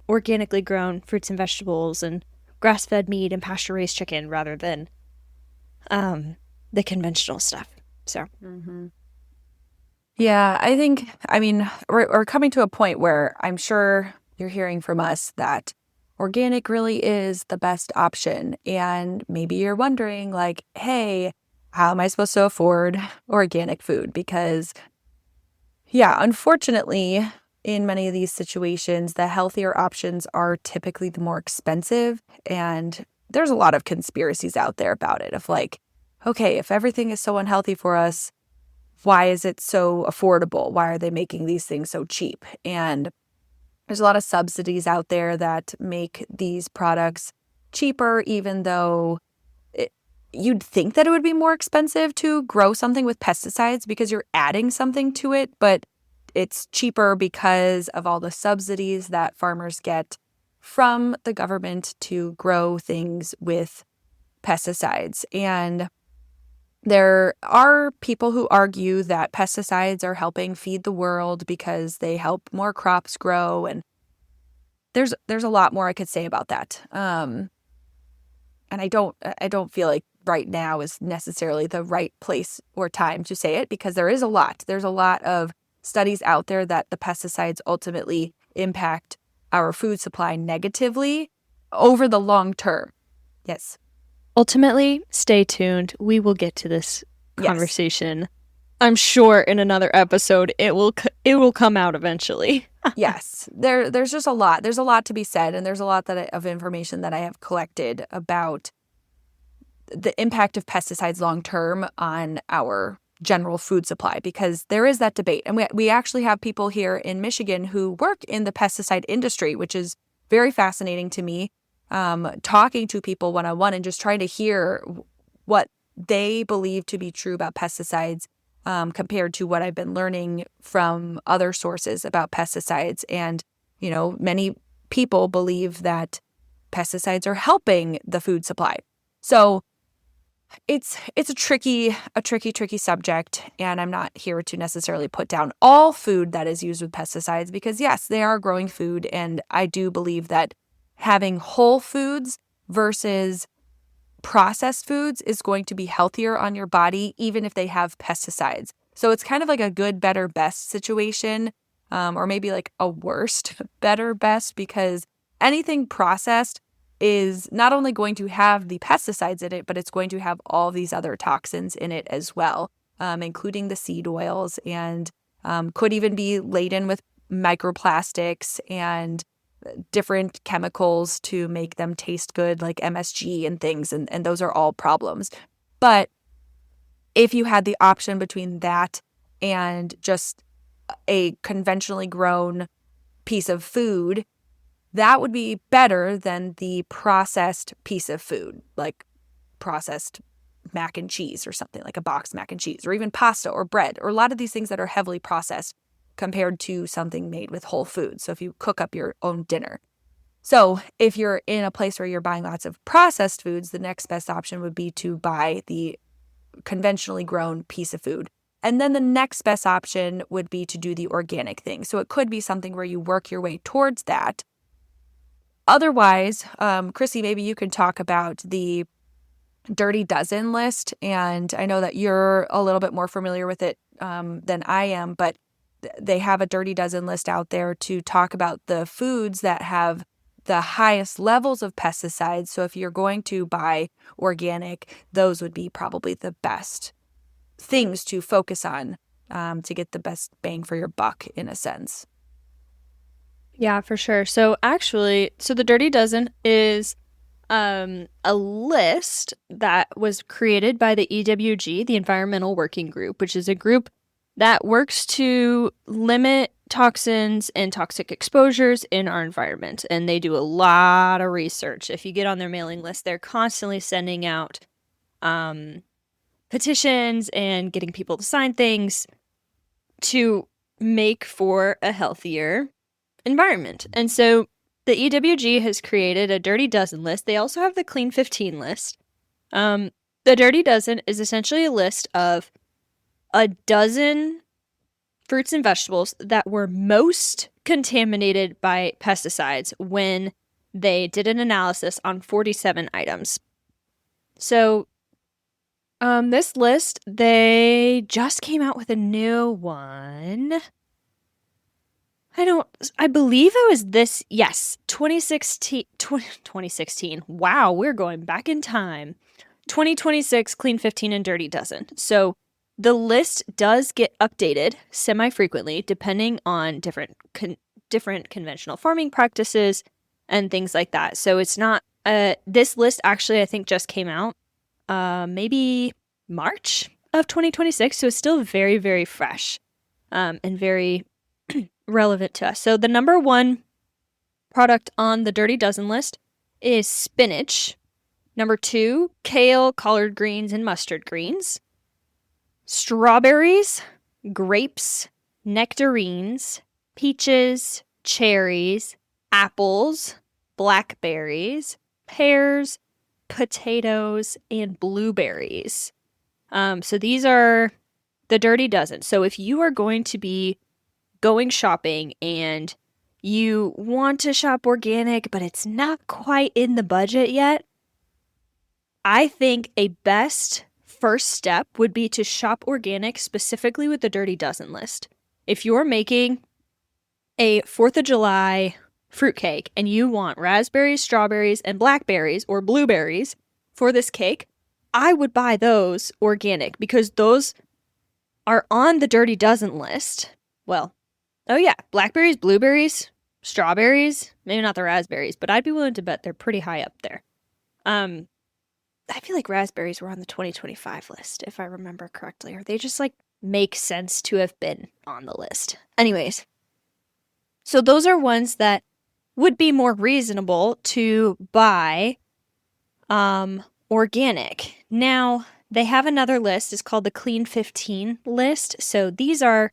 organically grown fruits and vegetables and grass-fed meat and pasture-raised chicken rather than the conventional stuff. So, Yeah, I mean, we're coming to a point where I'm sure you're hearing from us that organic really is the best option. And maybe you're wondering, like, hey, how am I supposed to afford organic food? Because, yeah, unfortunately, in many of these situations, the healthier options are typically the more expensive. And there's a lot of conspiracies out there about it of like, okay, if everything is so unhealthy for us, why is it so affordable? Why are they making these things so cheap? And there's a lot of subsidies out there that make these products cheaper, even though you'd think that it would be more expensive to grow something with pesticides because you're adding something to it, but it's cheaper because of all the subsidies that farmers get from the government to grow things with pesticides. And there are people who argue that pesticides are helping feed the world because they help more crops grow, and there's a lot more I could say about that. And I don't feel like right now is necessarily the right place or time to say it because there's a lot of studies out there that the pesticides ultimately impact our food supply negatively over the long term. Yes. ultimately, stay tuned. We will get to this Yes. conversation. I'm sure in another episode it will come out eventually. Yes. There's just a lot. There's a lot to be said, and there's a lot of information that I have collected about the impact of pesticides long term on our general food supply, because there is that debate. And we actually have people here in Michigan who work in the pesticide industry, which is very fascinating to me, talking to people one-on-one and just trying to hear what they believe to be true about pesticides compared to what I've been learning from other sources about pesticides. And, many people believe that pesticides are helping the food supply. So it's a tricky subject, and I'm not here to necessarily put down all food that is used with pesticides because, yes, they are growing food, and I do believe that having whole foods versus processed foods is going to be healthier on your body, even if they have pesticides. So it's kind of like a good, better, best situation, or maybe like a worst, better, best, because anything processed is not only going to have the pesticides in it, but it's going to have all these other toxins in it as well, including the seed oils, and could even be laden with microplastics and different chemicals to make them taste good, like MSG and things, and those are all problems. But if you had the option between that and just a conventionally grown piece of food, that would be better than the processed piece of food, like processed mac and cheese or something, like a boxed mac and cheese, or even pasta or bread, or a lot of these things that are heavily processed compared to something made with whole food. So if you cook up your own dinner. So if you're in a place where you're buying lots of processed foods, the next best option would be to buy the conventionally grown piece of food. And then the next best option would be to do the organic thing. So it could be something where you work your way towards that. Otherwise, Chrissy, maybe you can talk about the Dirty Dozen list. And I know that you're a little bit more familiar with it than I am, but they have a Dirty Dozen list out there to talk about the foods that have the highest levels of pesticides. So if you're going to buy organic, those would be probably the best things to focus on to get the best bang for your buck, in a sense. Yeah, for sure. So actually, the Dirty Dozen is a list that was created by the EWG, the Environmental Working Group, which is a group that works to limit toxins and toxic exposures in our environment. And they do a lot of research. If you get on their mailing list, they're constantly sending out petitions and getting people to sign things to make for a healthier environment. And so the EWG has created a Dirty Dozen list. They also have the Clean 15 list. The Dirty Dozen is essentially a list of a dozen fruits and vegetables that were most contaminated by pesticides when they did an analysis on 47 items. So this list, they just came out with a new one. I believe it was 2016. Wow, we're going back in time. 2026 Clean 15 and Dirty Dozen. So the list does get updated semi-frequently depending on different conventional farming practices and things like that. So it's not, this list actually I think just came out maybe March of 2026. So it's still very, very fresh and very relevant to us. So the number one product on the Dirty Dozen list is spinach. Number 2, kale, collard greens, and mustard greens. Strawberries, grapes, nectarines, peaches, cherries, apples, blackberries, pears, potatoes, and blueberries. So these are the Dirty Dozen. So if you are going to be going shopping and you want to shop organic, but it's not quite in the budget yet, I think a best first step would be to shop organic specifically with the Dirty Dozen list. If you're making a 4th of July fruitcake and you want raspberries, strawberries, and blackberries or blueberries for this cake, I would buy those organic because those are on the Dirty Dozen list. Well, oh yeah, blackberries, blueberries, strawberries, maybe not the raspberries, but I'd be willing to bet they're pretty high up there. I feel like raspberries were on the 2025 list, if I remember correctly, or they just like make sense to have been on the list. Anyways, so those are ones that would be more reasonable to buy organic. Now, they have another list. It's called the Clean 15 list. So these are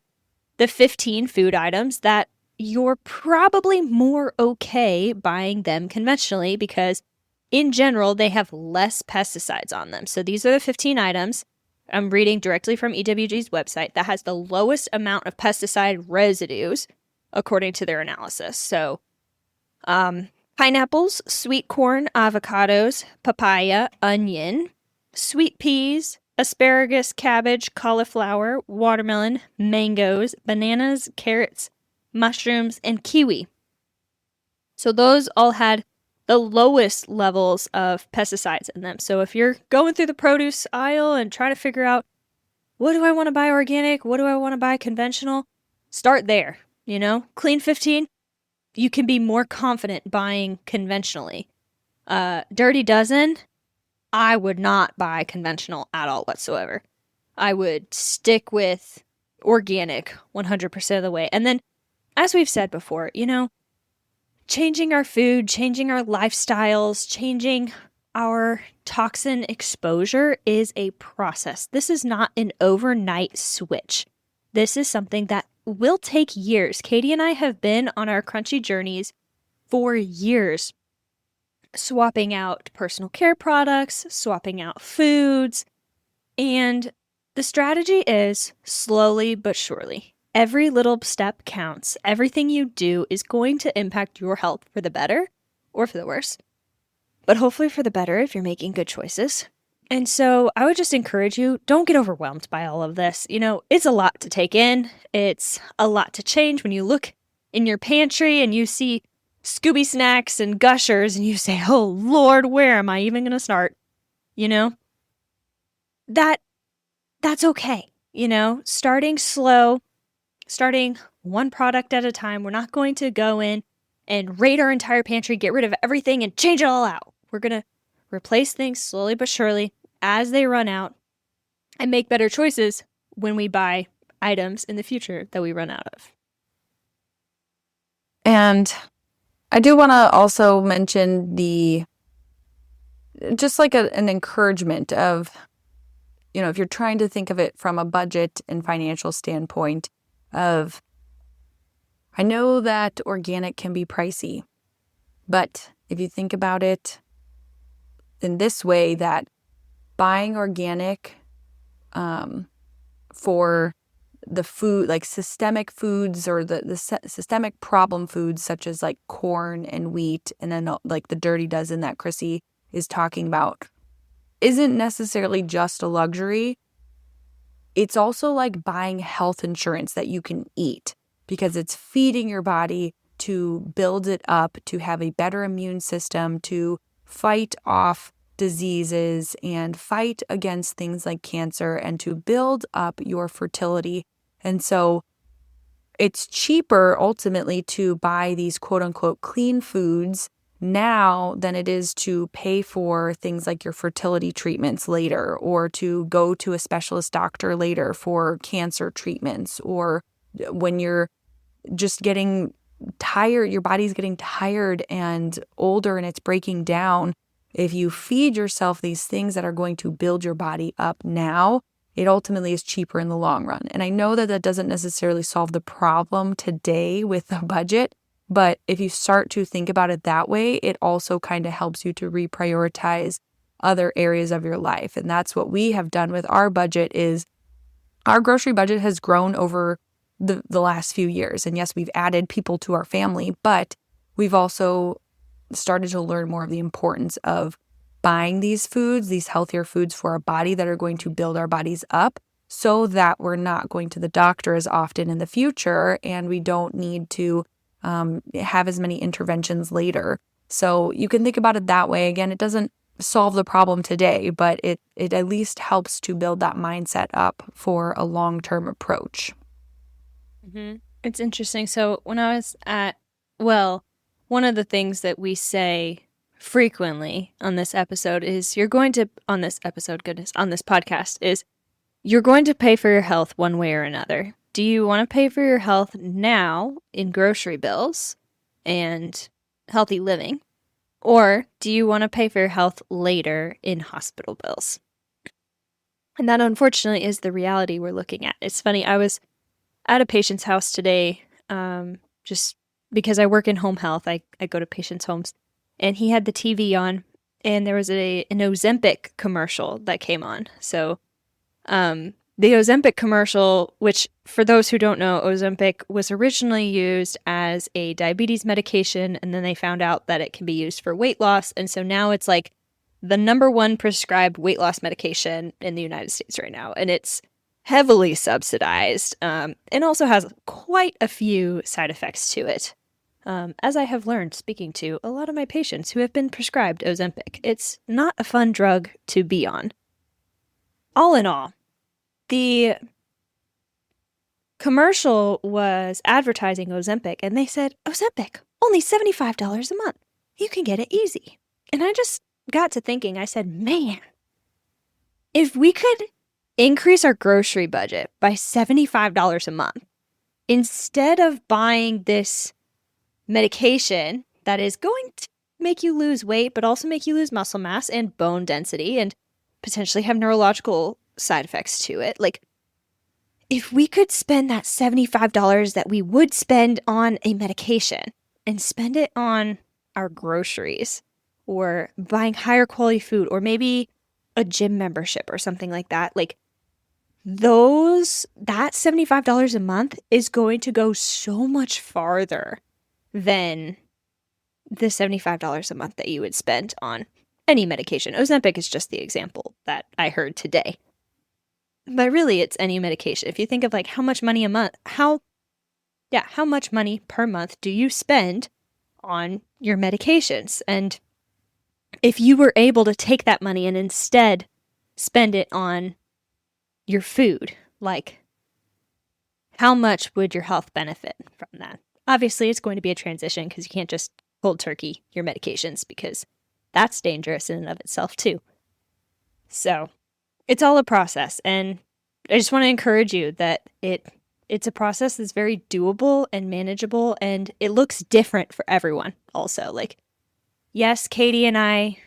the 15 food items that you're probably more okay buying them conventionally because in general, they have less pesticides on them. So these are the 15 items. I'm reading directly from EWG's website that has the lowest amount of pesticide residues according to their analysis. So pineapples, sweet corn, avocados, papaya, onion, sweet peas, asparagus, cabbage, cauliflower, watermelon, mangoes, bananas, carrots, mushrooms, and kiwi. So those all had the lowest levels of pesticides in them. So if you're going through the produce aisle and trying to figure out, what do I want to buy organic? What do I want to buy conventional? Start there, Clean 15, you can be more confident buying conventionally. Dirty Dozen, I would not buy conventional at all whatsoever. I would stick with organic 100% of the way. And then, as we've said before, changing our food, changing our lifestyles, changing our toxin exposure is a process. This is not an overnight switch. This is something that will take years. Katie and I have been on our crunchy journeys for years, swapping out personal care products, swapping out foods, and the strategy is slowly but surely. Every little step counts. Everything you do is going to impact your health for the better or for the worse, but hopefully for the better if you're making good choices. And so I would just encourage you, don't get overwhelmed by all of this. It's a lot to take in. It's a lot to change when you look in your pantry and you see Scooby snacks and gushers and you say, oh Lord, where am I even going to start? That's okay. Starting slow, starting one product at a time. We're not going to go in and raid our entire pantry, get rid of everything and change it all out. We're going to replace things slowly but surely as they run out and make better choices when we buy items in the future that we run out of. And I do want to also mention just like an encouragement of, if you're trying to think of it from a budget and financial standpoint of, I know that organic can be pricey, but if you think about it in this way, that buying organic for the food, like systemic foods or the systemic problem foods such as like corn and wheat, and then like the dirty dozen that Chrissy is talking about, isn't necessarily just a luxury. It's also like buying health insurance that you can eat because it's feeding your body to build it up, to have a better immune system, to fight off diseases and fight against things like cancer and to build up your fertility. And so it's cheaper ultimately to buy these quote unquote clean foods now than it is to pay for things like your fertility treatments later, or to go to a specialist doctor later for cancer treatments, or when you're just getting tired, your body's getting tired and older and it's breaking down. If you feed yourself these things that are going to build your body up now, it ultimately is cheaper in the long run. And I know that doesn't necessarily solve the problem today with the budget, but if you start to think about it that way, it also kind of helps you to reprioritize other areas of your life. And that's what we have done with our budget. Is our grocery budget has grown over the last few years. And yes, we've added people to our family, but we've also started to learn more of the importance of buying these foods, these healthier foods for our body that are going to build our bodies up, so that we're not going to the doctor as often in the future and we don't need to have as many interventions later. So you can think about it that way. Again, it doesn't solve the problem today, but it at least helps to build that mindset up for a long-term approach. Mm-hmm. It's interesting. So when I was one of the things that we say frequently on this episode is on this podcast is you're going to pay for your health one way or another. Do you want to pay for your health now in grocery bills and healthy living? Or do you want to pay for your health later in hospital bills? And that unfortunately is the reality we're looking at. It's funny, I was at a patient's house today, just because I work in home health, I go to patients' homes, and he had the TV on, and there was an Ozempic commercial that came on. So the Ozempic commercial, which for those who don't know, Ozempic was originally used as a diabetes medication, and then they found out that it can be used for weight loss. And so now it's like the number one prescribed weight loss medication in the United States right now. And it's heavily subsidized and also has quite a few side effects to it. As I have learned speaking to a lot of my patients who have been prescribed Ozempic, it's not a fun drug to be on. All in all, the commercial was advertising Ozempic, and they said, Ozempic, only $75 a month. You can get it easy. And I just got to thinking, I said, man, if we could increase our grocery budget by $75 a month. Instead of buying this medication that is going to make you lose weight, but also make you lose muscle mass and bone density and potentially have neurological side effects to it. Like, if we could spend that $75 that we would spend on a medication and spend it on our groceries or buying higher quality food or maybe a gym membership or something like that, like that $75 a month is going to go so much farther than the $75 a month that you would spend on any medication. Ozempic is just the example that I heard today. But really, it's any medication. If you think of like how much money a month, how much money per month do you spend on your medications? And if you were able to take that money and instead spend it on your food, like how much would your health benefit from that? Obviously, it's going to be a transition because you can't just cold turkey your medications because that's dangerous in and of itself too. So it's all a process, and I just want to encourage you that it's a process that's very doable and manageable, and it looks different for everyone also. Like, yes, Katie and I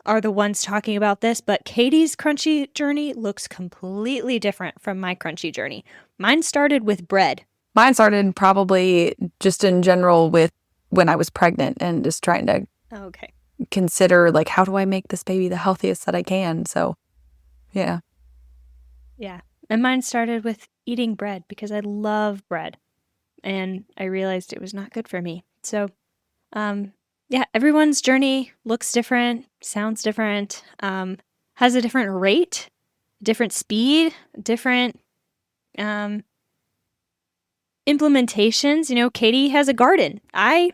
are the ones talking about this, but Katie's crunchy journey looks completely different from my crunchy journey. Mine started with bread. Mine started probably just in general with when I was pregnant and just trying to consider, like, how do I make this baby the healthiest that I can? So, yeah. Yeah. And mine started with eating bread because I love bread. And I realized it was not good for me. So, yeah, everyone's journey looks different, sounds different, has a different rate, different speed, different implementations. You know, Katie has a garden. I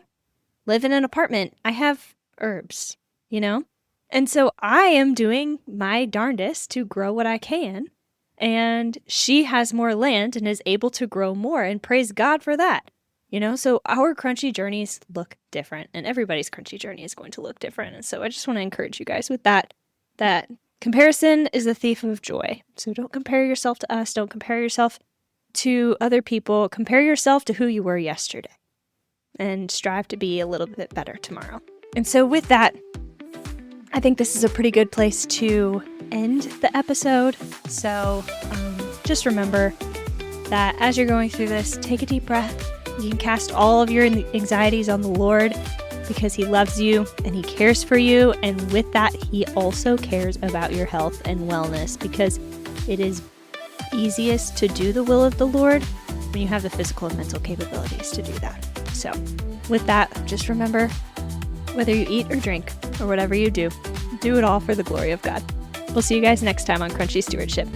live in an apartment. I have herbs, you know? And so I am doing my darndest to grow what I can. And she has more land and is able to grow more, and praise God for that. You know, so our crunchy journeys look different, and everybody's crunchy journey is going to look different. And so I just want to encourage you guys with that comparison is the thief of joy. So don't compare yourself to us. Don't compare yourself to other people. Compare yourself to who you were yesterday and strive to be a little bit better tomorrow. And so with that, I think this is a pretty good place to end the episode. So just remember that as you're going through this, take a deep breath. You can cast all of your anxieties on the Lord because He loves you and He cares for you. And with that, He also cares about your health and wellness, because it is easiest to do the will of the Lord when you have the physical and mental capabilities to do that. So with that, just remember, whether you eat or drink or whatever you do it all for the glory of God. We'll see you guys next time on Crunchy Stewardship.